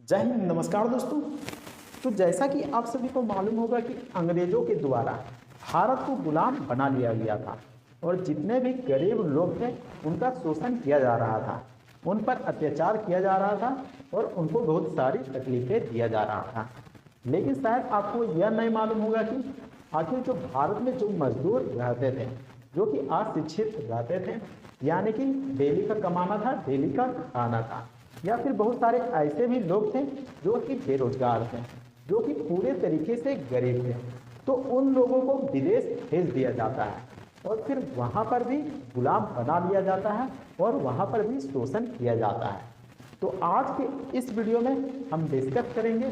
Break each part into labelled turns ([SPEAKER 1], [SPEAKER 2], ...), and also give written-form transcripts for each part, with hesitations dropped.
[SPEAKER 1] जय हिंद। नमस्कार दोस्तों। तो जैसा कि आप सभी को मालूम होगा कि अंग्रेज़ों के द्वारा भारत को गुलाम बना लिया गया था और जितने भी गरीब लोग थे उनका शोषण किया जा रहा था, उन पर अत्याचार किया जा रहा था और उनको बहुत सारी तकलीफ़ें दिया जा रहा था। लेकिन शायद आपको यह नहीं मालूम होगा कि आखिर जो भारत में जो मजदूर रहते थे, जो कि अशिक्षित रहते थे, यानी कि डेली का कमाना था, डेली का खाना था, या फिर बहुत सारे ऐसे भी लोग थे जो कि बेरोजगार थे, जो कि पूरे तरीके से गरीब थे, तो उन लोगों को विदेश भेज दिया जाता है और फिर वहाँ पर भी गुलाम बना लिया जाता है और वहाँ पर भी शोषण किया जाता है। तो आज के इस वीडियो में हम डिस्कस करेंगे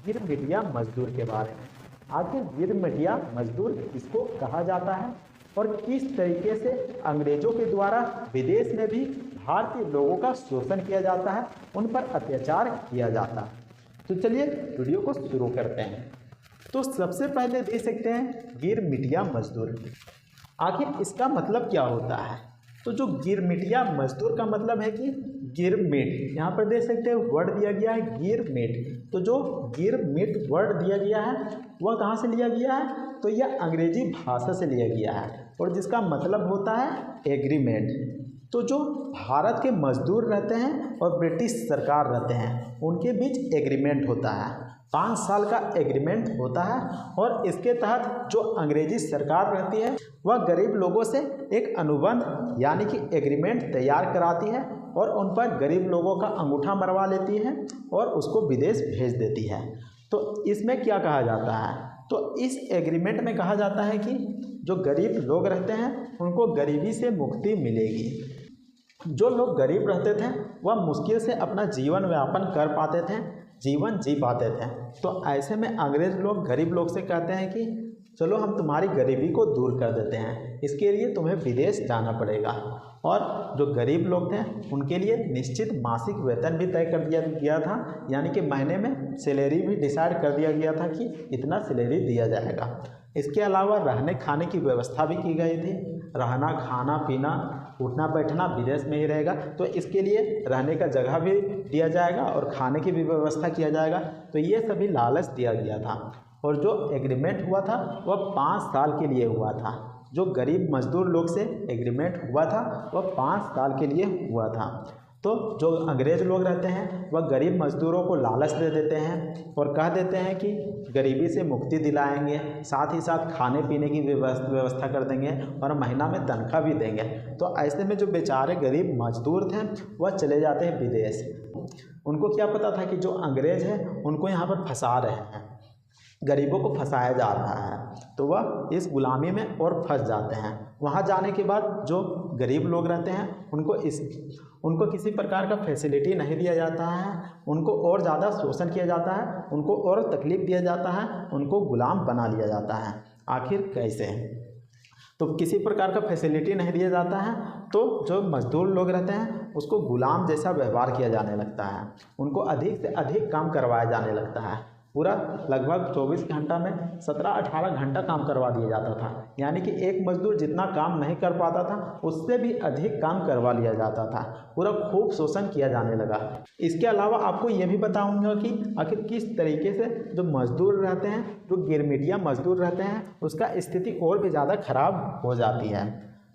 [SPEAKER 1] गिरमिटिया मजदूर के बारे में। आखिर गिरमिटिया मजदूर किसको कहा जाता है और किस तरीके से अंग्रेजों के द्वारा विदेश में भी भारतीय लोगों का शोषण किया जाता है, उन पर अत्याचार किया जाता है। तो चलिए वीडियो को शुरू करते हैं। तो सबसे पहले देख सकते हैं गिरमिटिया मजदूर। आखिर इसका मतलब क्या होता है? तो जो गिरमिटिया मजदूर का मतलब है कि गिरमिट, यहाँ पर देख सकते हैं वर्ड दिया गया है गिरमिट। तो जो गिरमिट वर्ड दिया गया है वह कहाँ से लिया गया है? तो यह अंग्रेजी भाषा से लिया गया है और जिसका मतलब होता है एग्रीमेंट। तो जो भारत के मजदूर रहते हैं और ब्रिटिश सरकार रहते हैं उनके बीच एग्रीमेंट होता है, 5 साल का एग्रीमेंट होता है और इसके तहत जो अंग्रेजी सरकार रहती है वह गरीब लोगों से एक अनुबंध यानी कि एग्रीमेंट तैयार कराती है और उन पर गरीब लोगों का अंगूठा मरवा लेती है और उसको विदेश भेज देती है। तो इसमें क्या कहा जाता है? तो इस एग्रीमेंट में कहा जाता है कि जो गरीब लोग रहते हैं उनको गरीबी से मुक्ति मिलेगी। जो लोग गरीब रहते थे वह मुश्किल से अपना जीवन यापन कर पाते थे, जीवन जी पाते थे। तो ऐसे में अंग्रेज लोग गरीब लोग से कहते हैं कि चलो हम तुम्हारी गरीबी को दूर कर देते हैं, इसके लिए तुम्हें विदेश जाना पड़ेगा। और जो गरीब लोग थे उनके लिए निश्चित मासिक वेतन भी तय कर दिया गया था, यानी कि महीने में सैलरी भी डिसाइड कर दिया गया था कि इतना सैलरी दिया जाएगा। इसके अलावा रहने खाने की व्यवस्था भी की गई थी, रहना खाना पीना उठना बैठना विदेश में ही रहेगा, तो इसके लिए रहने का जगह भी दिया जाएगा और खाने की भी व्यवस्था किया जाएगा। तो ये सभी लालच दिया गया था और जो एग्रीमेंट हुआ था वह 5 साल के लिए हुआ था। जो गरीब मजदूर लोग से एग्रीमेंट हुआ था वह 5 साल के लिए हुआ था। तो जो अंग्रेज लोग रहते हैं वह गरीब मजदूरों को लालच दे देते हैं और कह देते हैं कि गरीबी से मुक्ति दिलाएंगे, साथ ही साथ खाने पीने की व्यवस्था कर देंगे और महीना में तनख्वाह भी देंगे। तो ऐसे में जो बेचारे गरीब मजदूर थे वह चले जाते हैं विदेश। उनको क्या पता था कि जो अंग्रेज हैं उनको यहाँ पर फंसा रहे हैं, गरीबों को फंसाया जा रहा है, तो वह इस गुलामी में और फंस जाते हैं। वहाँ जाने के बाद जो गरीब लोग रहते हैं उनको किसी प्रकार का फैसिलिटी नहीं दिया जाता है, उनको और ज़्यादा शोषण किया जाता है, उनको और तकलीफ़ दिया जाता है, उनको गुलाम बना लिया जाता है। आखिर कैसे? तो किसी प्रकार का फैसिलिटी नहीं दिया जाता है तो जो मजदूर लोग रहते हैं उसको गुलाम जैसा व्यवहार किया जाने लगता है, उनको अधिक से अधिक काम करवाया जाने लगता है। पूरा लगभग 24 घंटा में 17-18 घंटा काम करवा दिया जाता था, यानी कि एक मजदूर जितना काम नहीं कर पाता था उससे भी अधिक काम करवा लिया जाता था। पूरा खूब शोषण किया जाने लगा। इसके अलावा आपको ये भी बताऊंगा कि आखिर किस तरीके से जो मजदूर रहते हैं, जो गिरमिटिया मजदूर रहते हैं, उसका स्थिति और भी ज़्यादा खराब हो जाती है।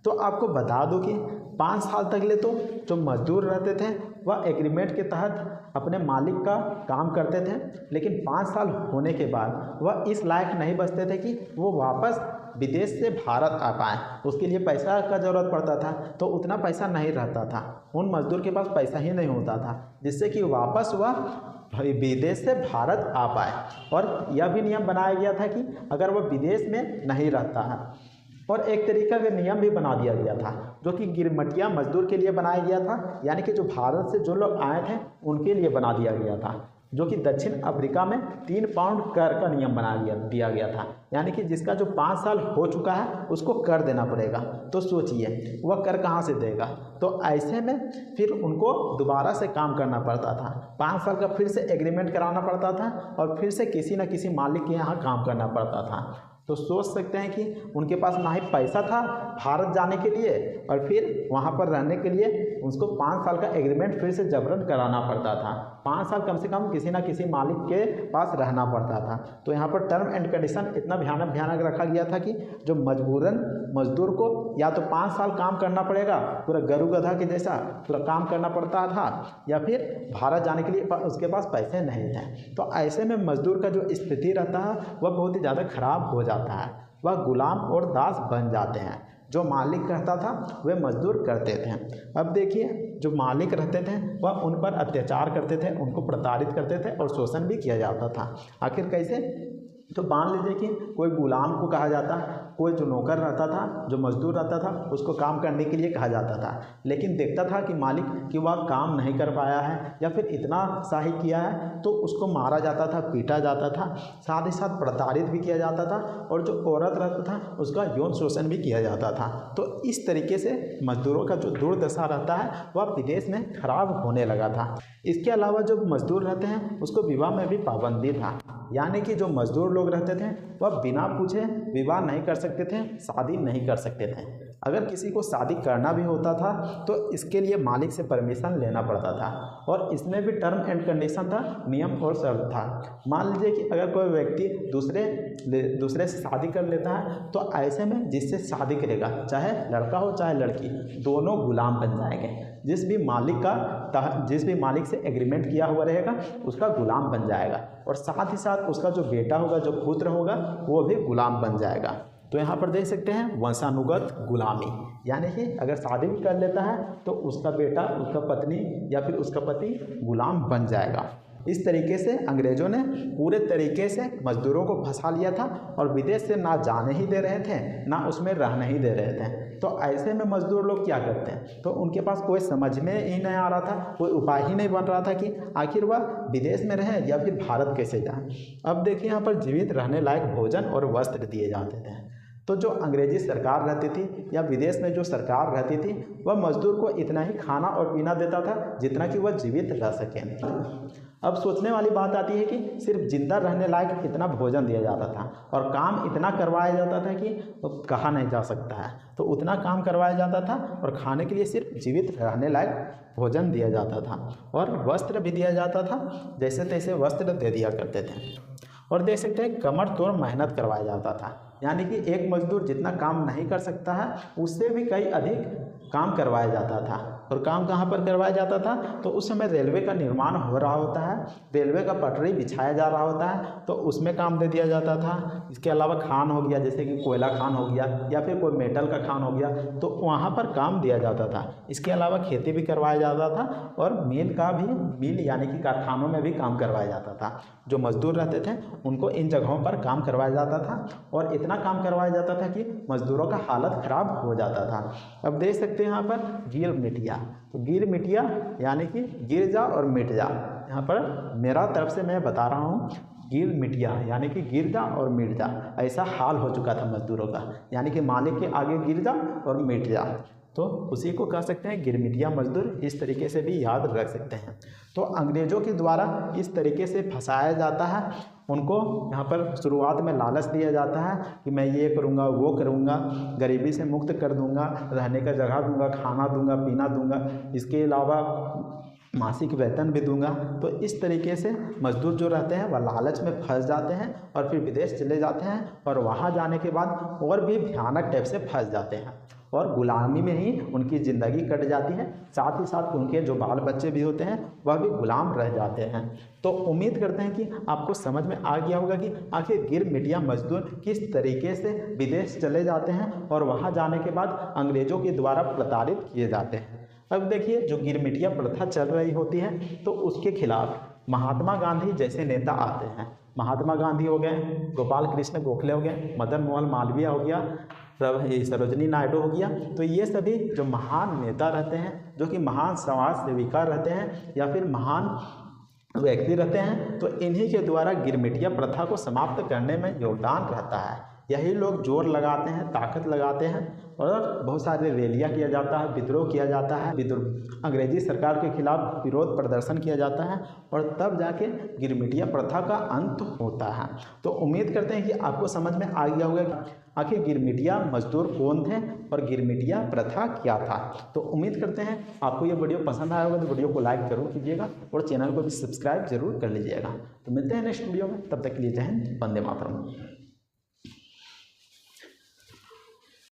[SPEAKER 1] तो आपको बता दूं कि 5 साल तक ले तो जो मजदूर रहते थे वह एग्रीमेंट के तहत अपने मालिक का काम करते थे, लेकिन 5 साल होने के बाद वह इस लायक नहीं बचते थे कि वो वापस विदेश से भारत आ पाएँ। उसके लिए पैसा का ज़रूरत पड़ता था, तो उतना पैसा नहीं रहता था, उन मजदूर के पास पैसा ही नहीं होता था जिससे कि वापस वह विदेश से भारत आ पाए। और यह भी नियम बनाया गया था कि अगर वह विदेश में नहीं रहता है, और एक तरीका का नियम भी बना दिया गया था जो कि गिरमिटिया मजदूर के लिए बनाया गया था, यानी कि जो भारत से जो लोग आए थे उनके लिए बना दिया गया था, जो कि दक्षिण अफ्रीका में 3 पाउंड कर का नियम बना दिया गया था, यानी कि जिसका जो 5 साल हो चुका है उसको कर देना पड़ेगा। तो सोचिए वह कर कहाँ से देगा? तो ऐसे में फिर उनको दोबारा से काम करना पड़ता था, 5 साल का फिर से एग्रीमेंट कराना पड़ता था और फिर से किसी न किसी मालिक के यहाँ काम करना पड़ता था। तो सोच सकते हैं कि उनके पास ना ही पैसा था भारत जाने के लिए और फिर वहाँ पर रहने के लिए उसको 5 साल का एग्रीमेंट फिर से जबरन कराना पड़ता था। 5 साल कम से कम किसी ना किसी मालिक के पास रहना पड़ता था। तो यहाँ पर टर्म एंड कंडीशन इतना भयानक रखा गया था कि जो मजबूरन मजदूर को या तो 5 साल काम करना पड़ेगा, पूरा गरू गधा के जैसा पूरा काम करना पड़ता था, या फिर भारत जाने के लिए उसके पास पैसे नहीं थे। तो ऐसे में मजदूर का जो स्थिति रहता है वह बहुत ही ज़्यादा खराब हो जाता है, वह गुलाम और दास बन जाते हैं। जो मालिक करता था वे मजदूर करते थे। अब देखिए, जो मालिक रहते थे वह उन पर अत्याचार करते थे, उनको प्रताड़ित करते थे और शोषण भी किया जाता था। आखिर कैसे? तो मान लीजिए कि कोई गुलाम को कहा जाता, कोई जो नौकर रहता था, जो मजदूर रहता था, उसको काम करने के लिए कहा जाता था, लेकिन देखता था कि मालिक कि वह काम नहीं कर पाया है या फिर इतना सा ही किया है, तो उसको मारा जाता था, पीटा जाता था, साथ ही साथ प्रताड़ित भी किया जाता था, और जो औरत रहता था उसका यौन शोषण भी किया जाता था। तो इस तरीके से मजदूरों का जो दुर्दशा रहता है वह विदेश में खराब होने लगा था। इसके अलावा जो मजदूर रहते हैं उसको विवाह में भी पाबंदी था, यानी कि जो मजदूर लोग रहते थे वह बिना पूछे विवाह नहीं कर सकते थे, शादी नहीं कर सकते थे। अगर किसी को शादी करना भी होता था तो इसके लिए मालिक से परमिशन लेना पड़ता था, और इसमें भी टर्म एंड कंडीशन था, नियम और शर्त था। मान लीजिए कि अगर कोई व्यक्ति दूसरे से शादी कर लेता है तो ऐसे में जिससे शादी करेगा, चाहे लड़का हो चाहे लड़की, दोनों गुलाम बन जाएंगे। जिस भी मालिक से एग्रीमेंट किया हुआ रहेगा उसका गुलाम बन जाएगा, और साथ ही साथ उसका जो बेटा होगा, जो पुत्र होगा, वो भी गुलाम बन जाएगा। तो यहाँ पर देख सकते हैं वंशानुगत गुलामी, यानी कि अगर शादी भी कर लेता है तो उसका बेटा, उसका पत्नी या फिर उसका पति गुलाम बन जाएगा। इस तरीके से अंग्रेज़ों ने पूरे तरीके से मजदूरों को फंसा लिया था, और विदेश से ना जाने ही दे रहे थे ना उसमें रहने ही दे रहे थे। तो ऐसे में मजदूर लोग क्या करते हैं, तो उनके पास कोई समझ में ही नहीं आ रहा था, कोई उपाय ही नहीं बन रहा था कि आखिर वह विदेश में रहे या फिर भारत कैसे जाए। अब देखिए, यहाँ पर जीवित रहने लायक भोजन और वस्त्र दिए जाते थे। तो जो अंग्रेजी सरकार रहती थी या विदेश में जो सरकार रहती थी वह मजदूर को इतना ही खाना और पीना देता था जितना कि वह जीवित रह सके। अब सोचने वाली बात आती है कि सिर्फ जिंदा रहने लायक इतना भोजन दिया जाता था और काम इतना करवाया जाता था कि कहा नहीं जा सकता है। तो उतना काम करवाया जाता था और खाने के लिए सिर्फ जीवित रहने लायक भोजन दिया जाता था, और वस्त्र भी दिया जाता था, जैसे तैसे वस्त्र दे दिया करते थे। और देख सकते हैं कमर तोड़ मेहनत करवाया जाता था, यानी कि एक मजदूर जितना काम नहीं कर सकता है उससे भी कई अधिक काम करवाया जाता था। और काम कहाँ पर करवाया जाता था, तो उस समय रेलवे का निर्माण हो रहा होता है, रेलवे का पटरी बिछाया जा रहा होता है, तो उसमें काम दे दिया जाता था। इसके अलावा खान हो गया, जैसे कि कोयला खान हो गया या फिर कोई मेटल का खान हो गया, तो वहाँ पर काम दिया जाता था। इसके अलावा खेती भी करवाया जाता था, और मिल यानी कि कारखानों में भी काम करवाया जाता था। जो मजदूर रहते थे उनको इन जगहों पर काम करवाया जाता था, और इतना काम करवाया जाता था कि मजदूरों का हालत ख़राब हो जाता था। अब देख सकते हैं यहाँ पर गिर मिटिया, तो गिर मिटिया यानी कि गिर जा और मिट जा। यहाँ पर मेरा तरफ से मैं बता रहा हूँ गिर मिटिया यानी कि गिर जा और मिट जा, ऐसा हाल हो चुका था मजदूरों का, यानी कि मालिक के आगे गिर जा और मिट जा। तो उसी को कह सकते हैं गिरमिटिया मजदूर, इस तरीके से भी याद रख सकते हैं। तो अंग्रेज़ों के द्वारा इस तरीके से फंसाया जाता है उनको। यहाँ पर शुरुआत में लालच दिया जाता है कि मैं ये करूँगा वो करूँगा, गरीबी से मुक्त कर दूँगा, रहने का जगह दूँगा, खाना दूँगा, पीना दूँगा, इसके अलावा मासिक वेतन भी दूंगा। तो इस तरीके से मजदूर जो रहते हैं वह लालच में फंस जाते हैं और फिर विदेश चले जाते हैं, और वहाँ जाने के बाद और भी भयानक टाइप से फंस जाते हैं और गुलामी में ही उनकी ज़िंदगी कट जाती है। साथ ही साथ उनके जो बाल बच्चे भी होते हैं वह भी गुलाम रह जाते हैं। तो उम्मीद करते हैं कि आपको समझ में आ गया होगा कि आखिर गिरमिटिया मजदूर किस तरीके से विदेश चले जाते हैं और वहाँ जाने के बाद अंग्रेज़ों के द्वारा प्रताड़ित किए जाते हैं। अब देखिए, जो गिरमिटिया प्रथा चल रही होती है तो उसके खिलाफ महात्मा गांधी जैसे नेता आते हैं। महात्मा गांधी हो गए, गोपाल कृष्ण गोखले हो गए, मदन मोहन मालवीय हो गया, सरोजनी नायडू हो गया। तो ये सभी जो महान नेता रहते हैं, जो कि महान समाज सेविका रहते हैं या फिर महान व्यक्ति रहते हैं, तो इन्हीं के द्वारा गिरमिटिया प्रथा को समाप्त करने में योगदान रहता है। यही लोग जोर लगाते हैं, ताकत लगाते हैं और बहुत सारे रैलियाँ किया जाता है, विद्रोह किया जाता है, अंग्रेजी सरकार के खिलाफ विरोध प्रदर्शन किया जाता है और तब जाके गिरमिटिया प्रथा का अंत होता है। तो उम्मीद करते हैं कि आपको समझ में आ गया होगा कि आखिर गिरमिटिया मजदूर कौन थे और गिरमिटिया प्रथा क्या था। तो उम्मीद करते हैं आपको ये वीडियो पसंद आया होगा, तो वीडियो को लाइक जरूर कीजिएगा और चैनल को भी सब्सक्राइब जरूर कर लीजिएगा। तो मिलते हैं नेक्स्ट वीडियो में, तब तक के लिए जय हिंद, वंदे मातरम।